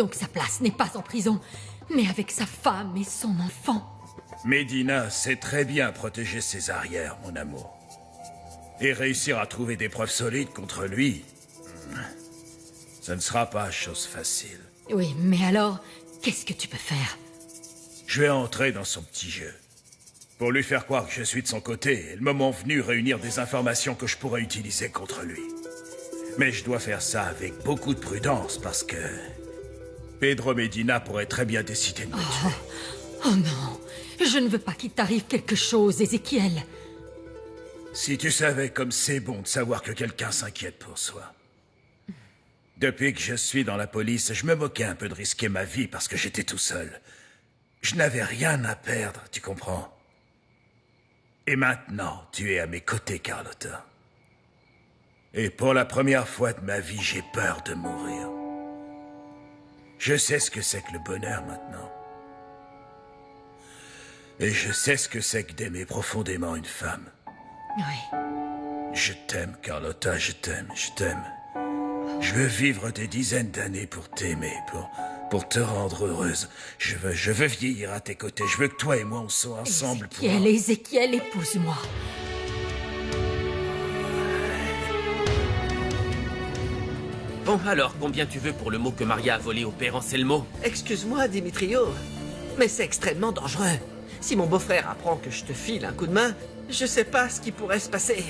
donc sa place n'est pas en prison, mais avec sa femme et son enfant. Medina sait très bien protéger ses arrières, mon amour. Et réussir à trouver des preuves solides contre lui, ça ne sera pas chose facile. Oui, mais alors, qu'est-ce que tu peux faire? Je vais entrer dans son petit jeu. Pour lui faire croire que je suis de son côté, et le moment venu réunir des informations que je pourrais utiliser contre lui. Mais je dois faire ça avec beaucoup de prudence parce que Pedro Medina pourrait très bien décider de me tuer. Oh non, je ne veux pas qu'il t'arrive quelque chose, Ézéchiel. Si tu savais comme c'est bon de savoir que quelqu'un s'inquiète pour soi. Depuis que je suis dans la police, je me moquais un peu de risquer ma vie parce que j'étais tout seul. Je n'avais rien à perdre, tu comprends? Et maintenant, tu es à mes côtés, Carlotta. Et pour la première fois de ma vie, j'ai peur de mourir. Je sais ce que c'est que le bonheur maintenant. Et je sais ce que c'est que d'aimer profondément une femme. Oui. Je t'aime, Carlotta, je t'aime, je t'aime. Je veux vivre des dizaines d'années pour t'aimer, pour te rendre heureuse. Je veux vieillir à tes côtés. Je veux que toi et moi, on soit ensemble pour... Ézéchiel, épouse-moi. Bon, alors, combien tu veux pour le mot que Maria a volé au père Anselmo? Excuse-moi, Dimitrio, mais c'est extrêmement dangereux. Si mon beau-frère apprend que je te file un coup de main, je sais pas ce qui pourrait se passer.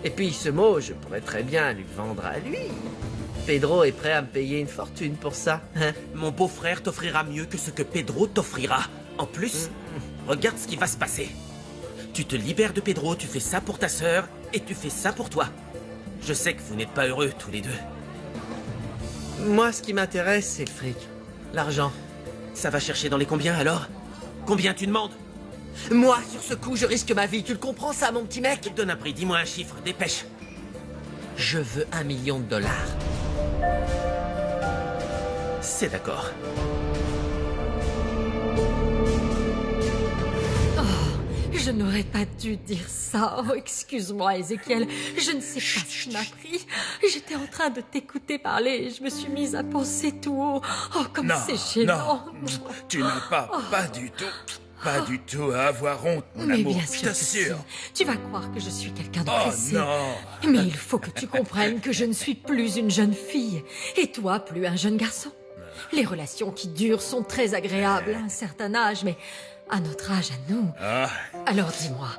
Et puis, ce mot, je pourrais très bien lui vendre à lui. Pedro est prêt à me payer une fortune pour ça, hein? Mon beau-frère t'offrira mieux que ce que Pedro t'offrira. En plus, regarde ce qui va se passer. Tu te libères de Pedro, tu fais ça pour ta sœur, et tu fais ça pour toi. Je sais que vous n'êtes pas heureux, tous les deux. Moi, ce qui m'intéresse, c'est le fric. L'argent. Ça va chercher dans les combien, alors? Combien tu demandes? Moi, sur ce coup, je risque ma vie. Tu le comprends, ça, mon petit mec? Donne un prix, dis-moi un chiffre, dépêche. Je veux $1 million. C'est d'accord. Je n'aurais pas dû dire ça. Oh, excuse-moi, Ézéchiel. Je ne sais pas ce qui m'a pris. J'étais en train de t'écouter parler et je me suis mise à penser tout haut. Oh, comme c'est gênant. Non, tu n'as pas du tout à avoir honte, mon Mais amour, bien je sûr que t'assure. si. Tu vas croire que je suis quelqu'un de Oh pressé. non. Mais il faut que tu comprennes que je ne suis plus une jeune fille. Et toi, plus un jeune garçon. Les relations qui durent sont très agréables à un certain âge, mais à notre âge, à nous... Alors dis-moi,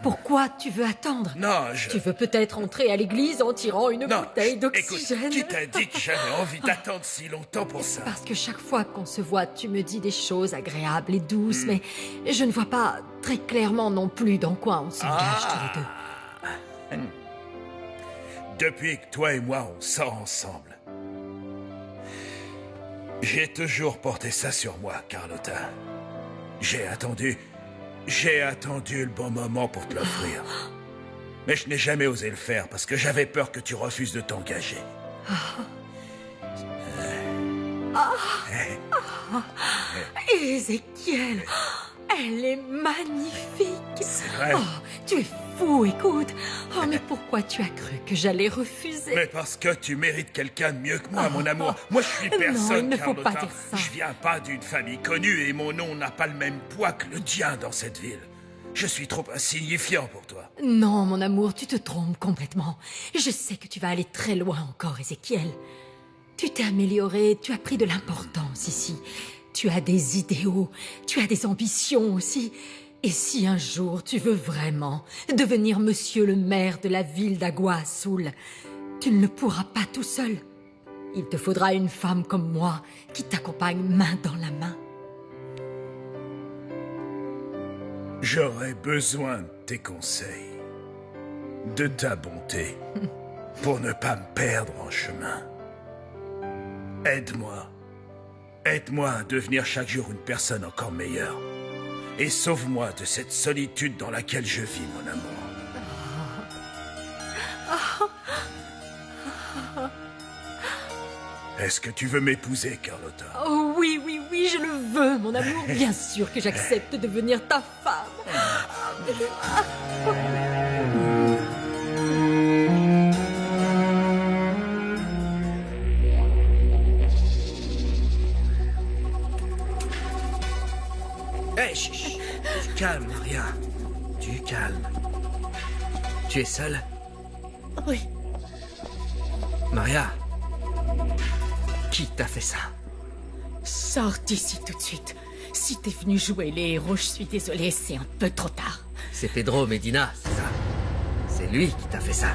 pourquoi tu veux attendre? Non, Tu veux peut-être entrer à l'église en tirant une bouteille Écoute, d'oxygène? qui t'a dit que j'avais envie d'attendre si longtemps pour ça? Parce que chaque fois qu'on se voit, tu me dis des choses agréables et douces, mais je ne vois pas très clairement non plus dans quoi on s'engage tous les deux. Depuis que toi et moi, on sort ensemble, j'ai toujours porté ça sur moi, Carlotta. J'ai attendu le bon moment pour te l'offrir. Mais je n'ai jamais osé le faire parce que j'avais peur que tu refuses de t'engager. Ézéchiel, elle est magnifique. C'est vrai. Oh, tu es fou, écoute. Oh, mais pourquoi tu as cru que j'allais refuser? Mais parce que tu mérites quelqu'un de mieux que moi, mon amour. Moi, je suis personne, non, il ne faut Carlotta. pas dire ça. Je viens pas d'une famille connue et mon nom n'a pas le même poids que le tien dans cette ville. Je suis trop insignifiant pour toi. Non, mon amour, tu te trompes complètement. Je sais que tu vas aller très loin encore, Ézéchiel. Tu t'es amélioré, tu as pris de l'importance ici. Tu as des idéaux, tu as des ambitions aussi. Et si un jour tu veux vraiment devenir monsieur le maire de la ville d'Agua Azul, tu ne le pourras pas tout seul. Il te faudra une femme comme moi qui t'accompagne main dans la main. J'aurais besoin de tes conseils, de ta bonté, pour ne pas me perdre en chemin. Aide-moi. Aide-moi à devenir chaque jour une personne encore meilleure. Et sauve-moi de cette solitude dans laquelle je vis, mon amour. Est-ce que tu veux m'épouser, Carlotta? Oh oui, oui, oui, je le veux, mon amour. Bien sûr que j'accepte de devenir ta femme. Hé, chut. Du calme, Maria. Du calme. Tu es seule? Oui. Maria. Qui t'a fait ça? Sors d'ici tout de suite. Si t'es venu jouer les héros, je suis désolée, c'est un peu trop tard. C'est Pedro Medina, c'est ça? C'est lui qui t'a fait ça.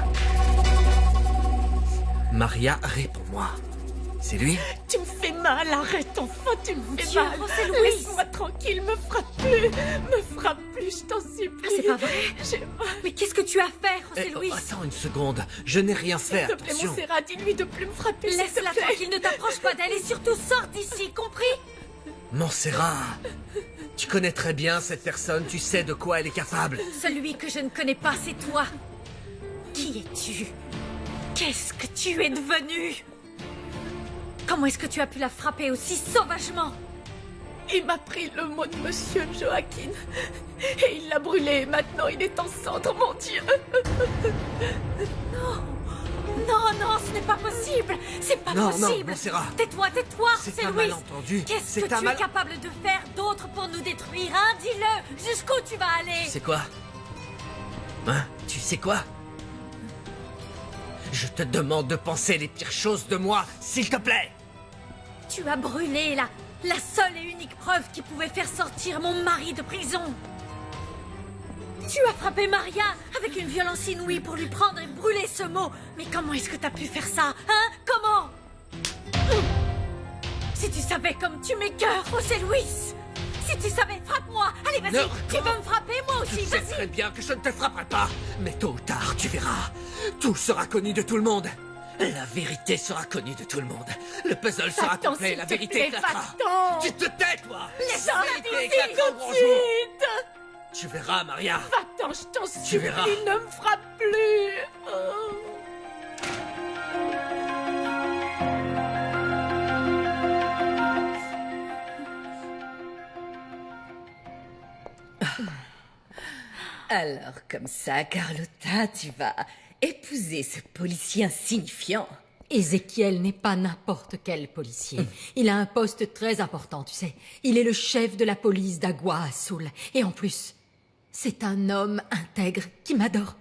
Maria, réponds-moi. C'est lui? Tu me fais mal, arrête enfin, tu me fais Dieu, mal. José Luis. Laisse-moi tranquille, me frappe plus, je t'en supplie. Ah, c'est pas vrai? J'ai mal. Mais qu'est-ce que tu as fait, José Luis? Attends une seconde, je n'ai rien fait, S'il te plaît, attention. Montserrat, dis-lui de plus me frapper, s'il te Laisse-la plaît. tranquille, ne t'approche pas d'elle et surtout sors d'ici, compris? Montserrat, tu connais très bien cette personne, tu sais de quoi elle est capable. Celui que je ne connais pas, c'est toi. Qui es-tu? Qu'est-ce que tu es devenu? Comment est-ce que tu as pu la frapper aussi sauvagement? Il m'a pris le mot de Monsieur Joaquin et il l'a brûlé. Et maintenant, il est en cendres, mon Dieu. Non, non, ce n'est pas possible. C'est pas Non, possible. Montserrat. Tais-toi, C'est c'est un Louis. malentendu. Qu'est-ce C'est que un tu mal- es capable de faire d'autre pour nous détruire, hein? Dis-le. Jusqu'où tu vas aller? Tu sais quoi? Hein? Tu sais quoi? Je te demande de penser les pires choses de moi, s'il te plaît. Tu as brûlé la seule et unique preuve qui pouvait faire sortir mon mari de prison. Tu as frappé Maria avec une violence inouïe pour lui prendre et brûler ce mot. Mais comment est-ce que t'as pu faire ça, hein? Comment? Si tu savais comme tu m'écœures, José Luis. Si tu savais, frappe-moi. Allez, vas-y, Non, tu veux me frapper, moi Tu aussi, sais vas-y. très bien que je ne te frapperai pas. Mais tôt ou tard, tu verras. Tout sera connu de tout le monde. La vérité sera connue de tout le monde. Le puzzle sera Va-t'en, complet, s'il la te vérité plaît, éclatera. va-t'en. Tu te tais, toi. Laisse-la La vérité d'ici, éclatera au Tout grand de jour. suite. Tu verras, Maria. Va-t'en, je t'en Tu supplie, verras. ne me frappe plus. Oh. Alors, comme ça, Carlotta, tu vas épouser ce policier insignifiant. Ézéchiel n'est pas n'importe quel policier. Il a un poste très important, tu sais. Il est le chef de la police d'Agua Azul. Et en plus, c'est un homme intègre qui m'adore.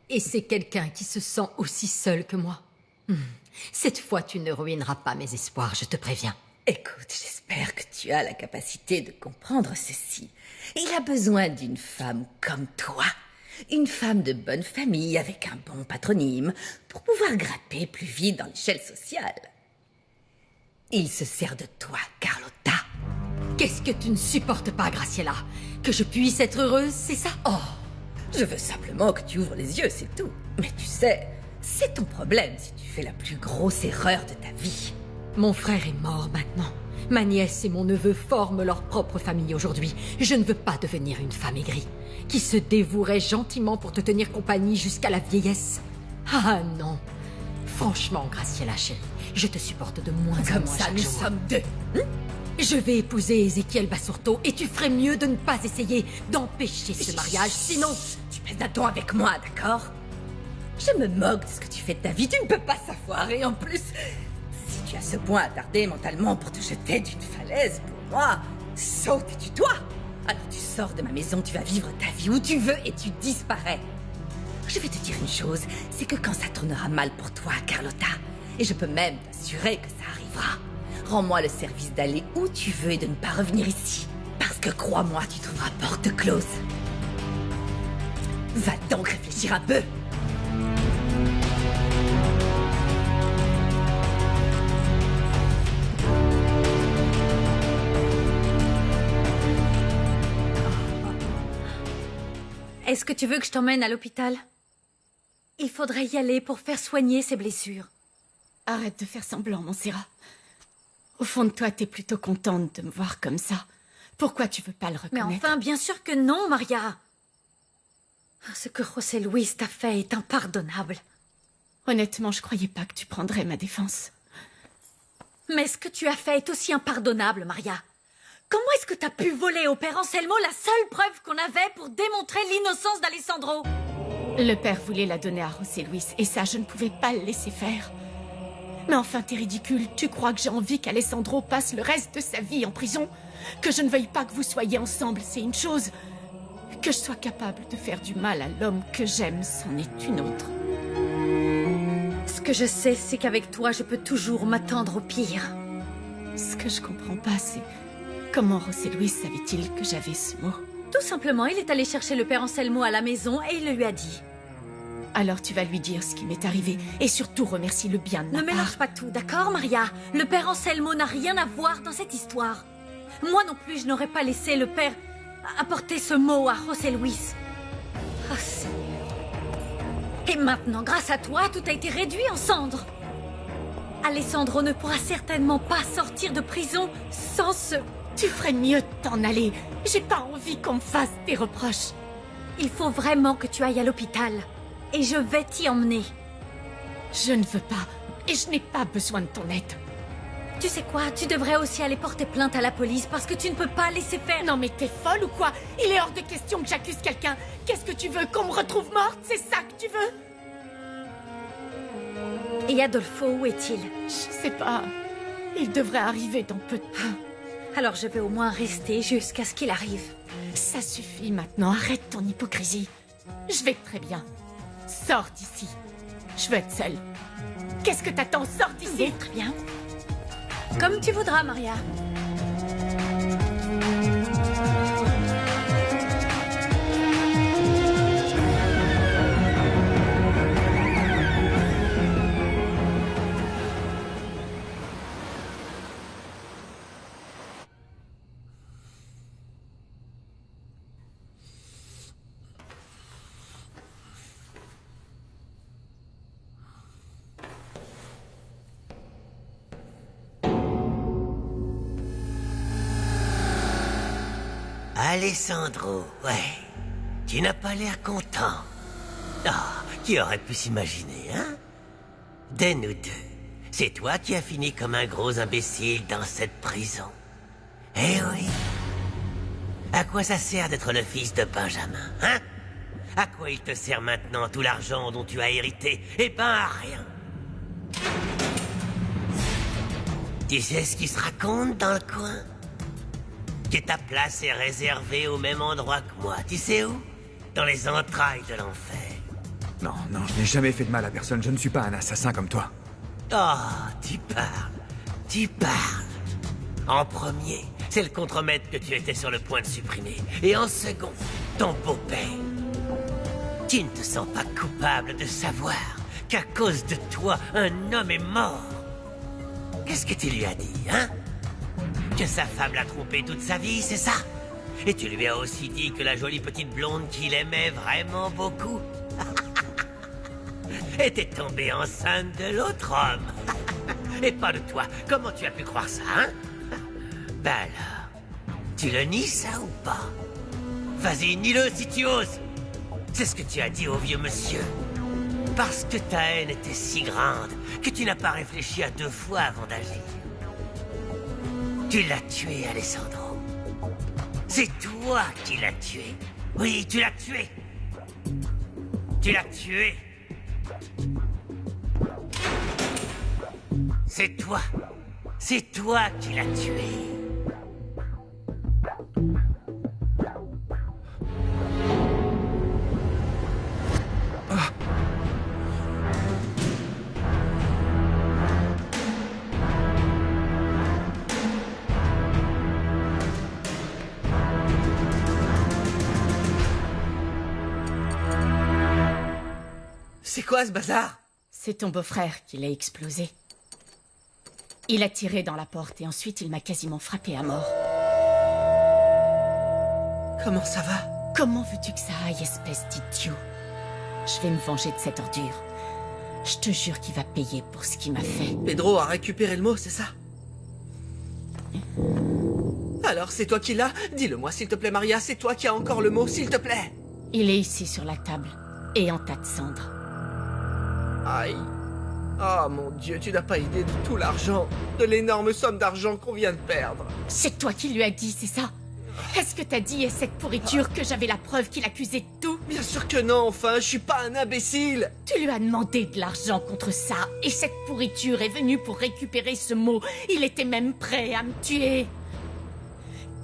Et c'est quelqu'un qui se sent aussi seul que moi. Cette fois, tu ne ruineras pas mes espoirs, je te préviens. Écoute, j'espère que tu as la capacité de comprendre ceci. Il a besoin d'une femme comme toi. Une femme de bonne famille avec un bon patronyme pour pouvoir grimper plus vite dans l'échelle sociale. Il se sert de toi, Carlotta. Qu'est-ce que tu ne supportes pas, Graciela? Que je puisse être heureuse, c'est ça? Oh, je veux simplement que tu ouvres les yeux, c'est tout. Mais tu sais, c'est ton problème si tu fais la plus grosse erreur de ta vie. Mon frère est mort maintenant. Ma nièce et mon neveu forment leur propre famille aujourd'hui. Je ne veux pas devenir une femme aigrie, qui se dévouerait gentiment pour te tenir compagnie jusqu'à la vieillesse. Ah non. Franchement, Graciela, chérie, je te supporte de moins en Comme moins ça, chaque nous jour. sommes deux. Je vais épouser Ézéchiel Basurto et tu ferais mieux de ne pas essayer d'empêcher ce mariage, sinon... Tu pèses d'un ton avec moi, d'accord? Je me moque de ce que tu fais de ta vie, tu ne peux pas savoir. Et en plus, si tu as ce point attardé mentalement pour te jeter d'une falaise, pour moi, saute et tue-toi. Alors tu sors de ma maison, tu vas vivre ta vie où tu veux et tu disparais. Je vais te dire une chose, c'est que quand ça tournera mal pour toi, Carlotta, et je peux même t'assurer que ça arrivera, rends-moi le service d'aller où tu veux et de ne pas revenir ici. Parce que crois-moi, tu trouveras porte close. Va donc réfléchir un peu. Est-ce que tu veux que je t'emmène à l'hôpital? Il faudrait y aller pour faire soigner ses blessures. Arrête de faire semblant, Montserrat. Au fond de toi, t'es plutôt contente de me voir comme ça. Pourquoi tu veux pas le Mais reconnaître? enfin, bien sûr que non, Maria. Ce que José Luis t'a fait est impardonnable. Honnêtement, je croyais pas que tu prendrais ma défense. Mais ce que tu as fait est aussi impardonnable, Maria. Comment est-ce que t'as pu voler au père Anselmo la seule preuve qu'on avait pour démontrer l'innocence d'Alessandro? Le père voulait la donner à José Luis, et ça, je ne pouvais pas le laisser faire. Mais enfin, t'es ridicule. Tu crois que j'ai envie qu'Alessandro passe le reste de sa vie en prison? Que je ne veuille pas que vous soyez ensemble, c'est une chose. Que je sois capable de faire du mal à l'homme que j'aime, c'en est une autre. Ce que je sais, c'est qu'avec toi, je peux toujours m'attendre au pire. Ce que je comprends pas, c'est... Comment José Luis savait-il que j'avais ce mot? Tout simplement, il est allé chercher le père Anselmo à la maison et il le lui a dit. Alors tu vas lui dire ce qui m'est arrivé et surtout remercie-le bien de ma Ne part. mélange pas tout, d'accord, Maria? Le père Anselmo n'a rien à voir dans cette histoire. Moi non plus, je n'aurais pas laissé le père apporter ce mot à José Luis. Ah, Seigneur. Et maintenant, grâce à toi, tout a été réduit en cendres. Alessandro ne pourra certainement pas sortir de prison sans ce... Tu ferais mieux de t'en aller. J'ai pas envie qu'on me fasse des reproches. Il faut vraiment que tu ailles à l'hôpital. Et je vais t'y emmener. Je ne veux pas. Et je n'ai pas besoin de ton aide. Tu sais quoi? Tu devrais aussi aller porter plainte à la police parce que tu ne peux pas laisser faire... Non mais t'es folle ou quoi? Il est hors de question que j'accuse quelqu'un. Qu'est-ce que tu veux? Qu'on me retrouve morte? C'est ça que tu veux? Et Adolfo, où est-il? Je sais pas. Il devrait arriver dans peu de temps. Alors je vais au moins rester jusqu'à ce qu'il arrive. Ça suffit maintenant. Arrête ton hypocrisie. Je vais très bien. Sors d'ici. Je veux être seule. Qu'est-ce que t'attends? Sors d'ici. Très bien. Comme tu voudras, Maria. Alessandro, ouais. Tu n'as pas l'air content. Ah, qui aurait pu s'imaginer, hein? De nous deux, c'est toi qui as fini comme un gros imbécile dans cette prison. Eh oui. À quoi ça sert d'être le fils de Benjamin, hein? À quoi il te sert maintenant tout l'argent dont tu as hérité? Eh ben, à rien. Tu sais ce qui se raconte dans le coin? Que ta place est réservée au même endroit que moi. Tu sais où? Dans les entrailles de l'enfer. Non, non, je n'ai jamais fait de mal à personne. Je ne suis pas un assassin comme toi. Oh, tu parles. Tu parles. En premier, c'est le contremaître que tu étais sur le point de supprimer. Et en second, ton beau-père. Tu ne te sens pas coupable de savoir qu'à cause de toi, un homme est mort. Qu'est-ce que tu lui as dit, hein? Que sa femme l'a trompé toute sa vie, c'est ça? Et tu lui as aussi dit que la jolie petite blonde qu'il aimait vraiment beaucoup était tombée enceinte de l'autre homme. Et pas de toi. Comment tu as pu croire ça, hein? Ben alors, tu le nies ça ou pas? Vas-y, nie-le si tu oses. C'est ce que tu as dit au vieux monsieur. Parce que ta haine était si grande que tu n'as pas réfléchi à 2 fois avant d'agir. Tu l'as tué, Alessandro. C'est toi qui l'as tué. Oui, tu l'as tué. Tu l'as tué. C'est toi. C'est toi qui l'as tué. C'est quoi ce bazar? C'est ton beau-frère qui l'a explosé. Il a tiré dans la porte et ensuite il m'a quasiment frappé à mort. Comment ça va? Comment veux-tu que ça aille, espèce d'idiot? Je vais me venger de cette ordure. Je te jure qu'il va payer pour ce qu'il m'a fait. Pedro a récupéré le mot, c'est ça? Alors, c'est toi qui l'as? Dis-le-moi, s'il te plaît, Maria, c'est toi qui as encore le mot, s'il te plaît. Il est ici sur la table et en tas de cendres. Aïe. Oh mon Dieu, tu n'as pas idée de tout l'argent, de l'énorme somme d'argent qu'on vient de perdre. C'est toi qui lui as dit, c'est ça? Est-ce que t'as dit à cette pourriture que j'avais la preuve qu'il accusait de tout? Bien sûr que non, enfin, je suis pas un imbécile. Tu lui as demandé de l'argent contre ça, et cette pourriture est venue pour récupérer ce mot. Il était même prêt à me tuer.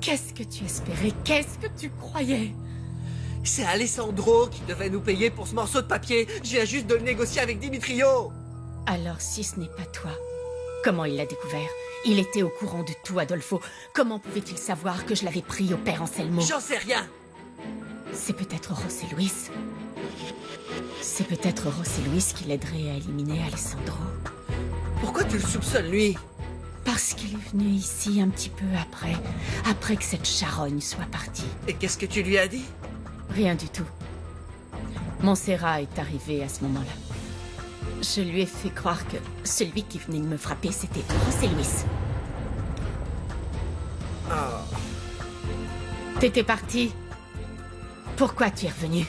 Qu'est-ce que tu espérais? Qu'est-ce que tu croyais? C'est Alessandro qui devait nous payer pour ce morceau de papier. Je viens juste de le négocier avec Dimitrio. Alors si ce n'est pas toi, comment il l'a découvert? Il était au courant de tout, Adolfo. Comment pouvait-il savoir que je l'avais pris au père Anselmo? J'en sais rien. C'est peut-être José Luis. C'est peut-être José Luis qui l'aiderait à éliminer Alessandro. Pourquoi tu le soupçonnes, lui? Parce qu'il est venu ici un petit peu après que cette charogne soit partie. Et qu'est-ce que tu lui as dit? Rien du tout. Montserrat est arrivé à ce moment-là. Je lui ai fait croire que celui qui venait de me frapper, c'était José Luis. Oh. T'étais partie. Pourquoi tu es revenue?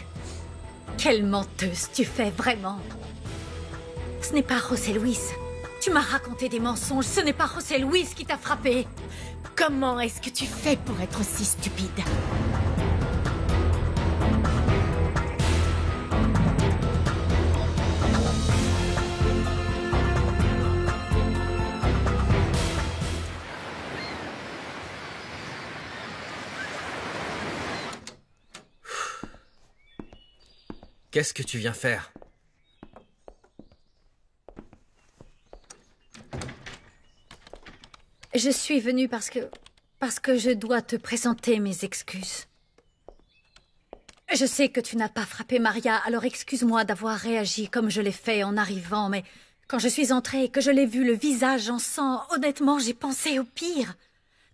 Quelle menteuse tu fais, vraiment. Ce n'est pas José Luis. Tu m'as raconté des mensonges. Ce n'est pas José Luis qui t'a frappé. Comment est-ce que tu fais pour être aussi stupide? Qu'est-ce que tu viens faire? Je suis venue parce que je dois te présenter mes excuses. Je sais que tu n'as pas frappé Maria, alors excuse-moi d'avoir réagi comme je l'ai fait en arrivant, mais quand je suis entrée et que je l'ai vue le visage en sang, honnêtement, j'ai pensé au pire.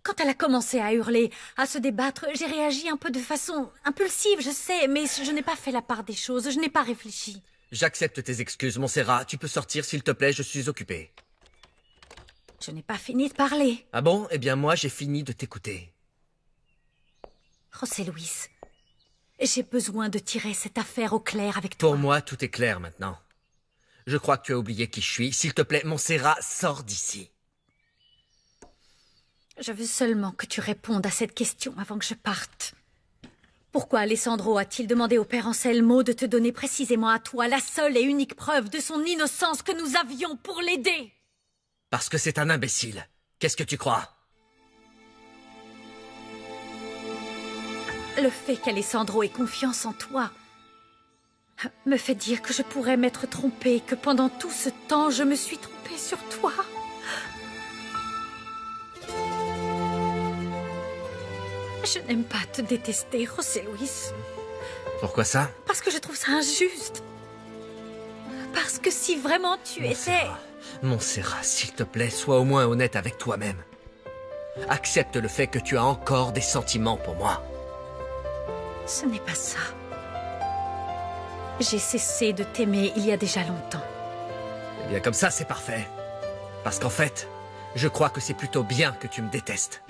Quand elle a commencé à hurler, à se débattre, j'ai réagi un peu de façon impulsive, je sais, mais je n'ai pas fait la part des choses, je n'ai pas réfléchi. J'accepte tes excuses, Montserrat. Tu peux sortir, s'il te plaît, je suis occupé. Je n'ai pas fini de parler. Ah bon? Eh bien, moi, j'ai fini de t'écouter. José Luis, j'ai besoin de tirer cette affaire au clair avec toi. Pour moi, tout est clair maintenant. Je crois que tu as oublié qui je suis. S'il te plaît, Montserrat, sors d'ici. Je veux seulement que tu répondes à cette question avant que je parte. Pourquoi Alessandro a-t-il demandé au père Anselmo de te donner précisément à toi la seule et unique preuve de son innocence que nous avions pour l'aider? Parce que c'est un imbécile. Qu'est-ce que tu crois? Le fait qu'Alessandro ait confiance en toi me fait dire que je pourrais m'être trompée, que pendant tout ce temps, je me suis trompée sur toi. Je n'aime pas te détester, José Luis. Pourquoi ça? Parce que je trouve ça injuste. Parce que si vraiment tu étais... Montserrat, s'il te plaît, sois au moins honnête avec toi-même. Accepte le fait que tu as encore des sentiments pour moi. Ce n'est pas ça. J'ai cessé de t'aimer il y a déjà longtemps. Eh bien, comme ça, c'est parfait. Parce qu'en fait, je crois que c'est plutôt bien que tu me détestes.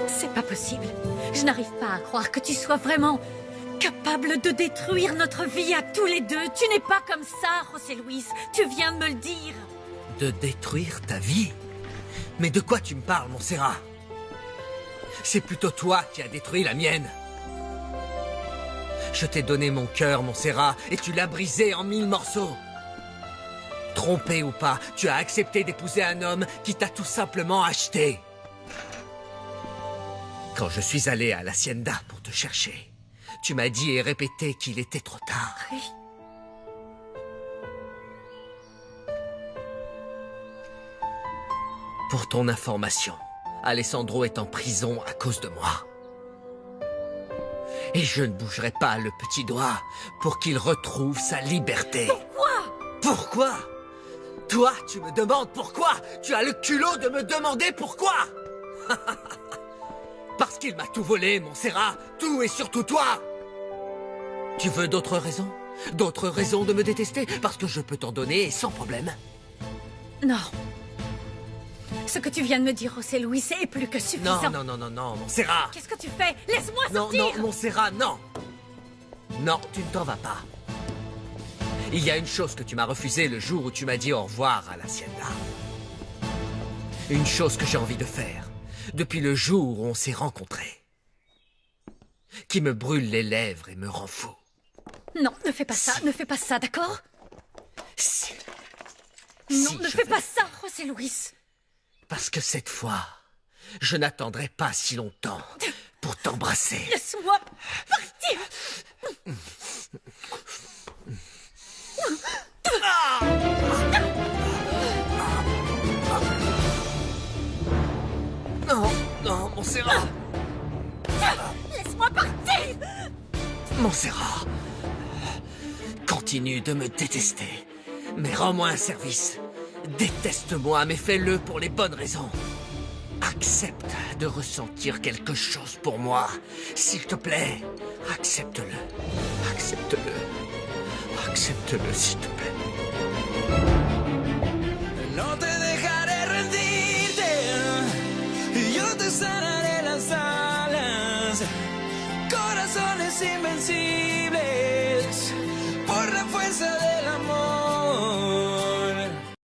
C'est pas possible. Je n'arrive pas à croire que tu sois vraiment capable de détruire notre vie à tous les deux. Tu n'es pas comme ça, José Luis. Tu viens de me le dire. De détruire ta vie? Mais de quoi tu me parles, Montserrat? C'est plutôt toi qui as détruit la mienne. Je t'ai donné mon cœur, Montserrat, et tu l'as brisé en 1000 morceaux. Trompé ou pas, tu as accepté d'épouser un homme qui t'a tout simplement acheté. Quand je suis allé à l'Hacienda pour te chercher, tu m'as dit et répété qu'il était trop tard. Oui. Pour ton information, Alessandro est en prison à cause de moi. Et je ne bougerai pas le petit doigt pour qu'il retrouve sa liberté. Pourquoi? Pourquoi? Toi, tu me demandes pourquoi? Tu as le culot de me demander pourquoi? Parce qu'il m'a tout volé, Montserrat. Tout et surtout toi. Tu veux d'autres raisons? D'autres raisons de me détester? Parce que je peux t'en donner et sans problème. Non. Ce que tu viens de me dire, José Luis, est plus que suffisant. Non, Montserrat. Qu'est-ce que tu fais? Laisse-moi sortir. Non, Montserrat, non. Non, tu ne t'en vas pas. Il y a une chose que tu m'as refusée le jour où tu m'as dit au revoir à l'Hacienda. Une chose que j'ai envie de faire. depuis le jour où on s'est rencontrés, qui me brûle les lèvres et me rend fou. Non, ne fais pas ça, ne fais pas ça, d'accord? Si. Non, Si ne je fais veux- pas ça, José Luis. Parce que cette fois, je n'attendrai pas si longtemps pour t'embrasser. Laisse-moi partir. Non, non, Montserrat. Laisse-moi partir. Montserrat, continue de me détester, mais rends-moi un service. Déteste-moi, mais fais-le pour les bonnes raisons. Accepte de ressentir quelque chose pour moi. S'il te plaît, accepte-le. Accepte-le. Accepte-le, s'il te plaît.